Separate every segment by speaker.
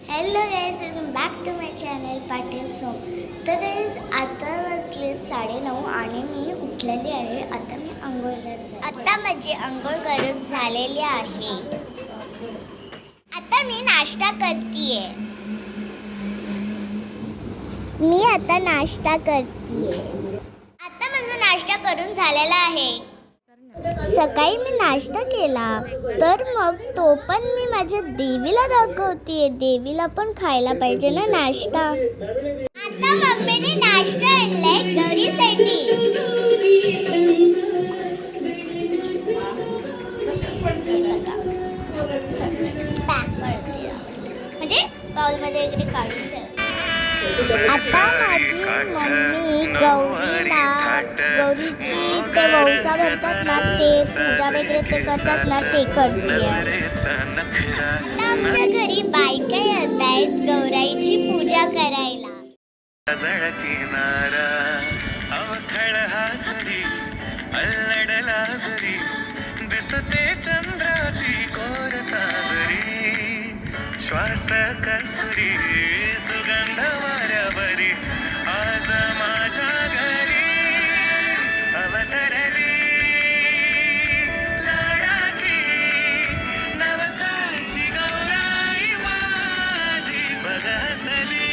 Speaker 1: Hello guys, welcome back to my channel Patil song. तर guys आता वाजले 9:30 आणि मी उठलेली आहे. आता मी आंघोळला जाते. आता माझी आंघोळ करून झालेली आहे. आता मी नाश्ता करतीये. आता माझा नाश्ता करून झालेला आहे. सकाळी मी नाश्ता केला तर मग तो पण मी माझ्या देवीला दाखवते. देवीला पण खायला पाहिजे ना नाश्ता. आता मम्मीने नाश्ता आणलाय गौरीसाठी. म्हणजे बाउलमध्ये वगैरे काढून ठेव. आता माझी मम्मी गौरीची ते वौसा भरतात ना, ते पूजा वगैरे ते करतात ना, ते करते. आता आमच्या घरी बायका येत आहेत गौराईची पूजा करायला.
Speaker 2: चंद्राची कोर साजरी श्वास कस्तुरी सुगंध वाऱ्यावरी आज माझ्या घरी अवतरली लाडाची नवसाची गौराई माझी बगसली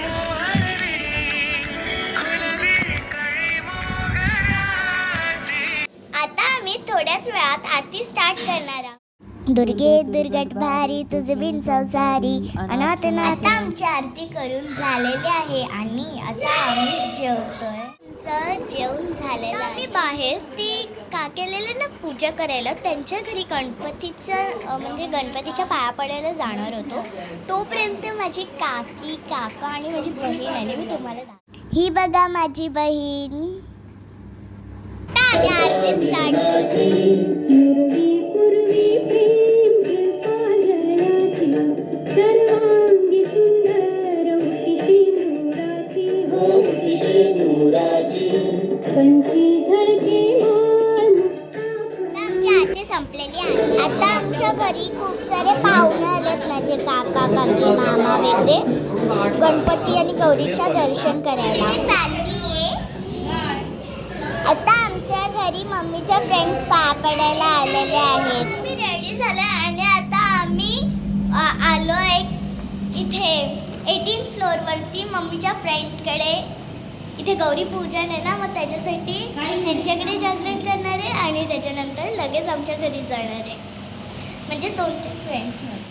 Speaker 2: मोहरली खुलली कळी मोगऱ्याची.
Speaker 1: आता आम्ही थोड्याच वेळात आरती स्टार्ट करणार आहोत. दुर्गे दुर्गट भारी तुझे बिन संसारी अनाथ. आता आमची आरती करून झालेली आहे आणि आता आम्ही जेवतोय. जेवण झालेलं आम्ही बाहेर ती काकेलेले ना पूजा करायला त्यांच्या घरी गणपतीचं म्हणजे गणपतीच्या पाया पडायला जाणार होतो. तोपर्यंत माझी काकी काका आणि माझी बहीण आली. मी तुम्हाला ही बघा माझी बहीण. आता आम्ही आरती स्टार्ट करू. संपलेली आहे. आता आमच्या घरी खूप सारे पाहुणे आलेत. माझे काका काकी मामा वगैरे गणपती आणि गौरीच्या दर्शन करायला चाललीये. आता आमच्या घरी मम्मीच्या फ्रेंड्स पाया पडायला आलेले आहेत. मी रेडी झाले आणि आता आम्ही आलोय इथे 18th फ्लोअरवरती मम्मीच्या फ्रेंडकडे. इथे गौरी पूजन आहे ना, मग त्याच्यासाठी ह्यांच्याकडे जागरण करणार आहे आणि त्याच्यानंतर लगेच आमच्या घरी जाणार आहे. म्हणजे 2-3 फ्रेंड्स नंतर.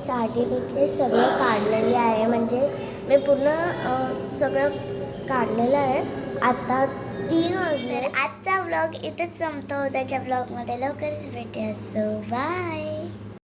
Speaker 1: साडी वगैरे सगळं काढलेली आहे. म्हणजे मी पूर्ण सगळं काढलेलं आहे. आता 3 वाजले. आजचा व्लॉग इथेच संपतो. त्याच्या व्लॉगमध्ये लवकरच भेटूया. So bye.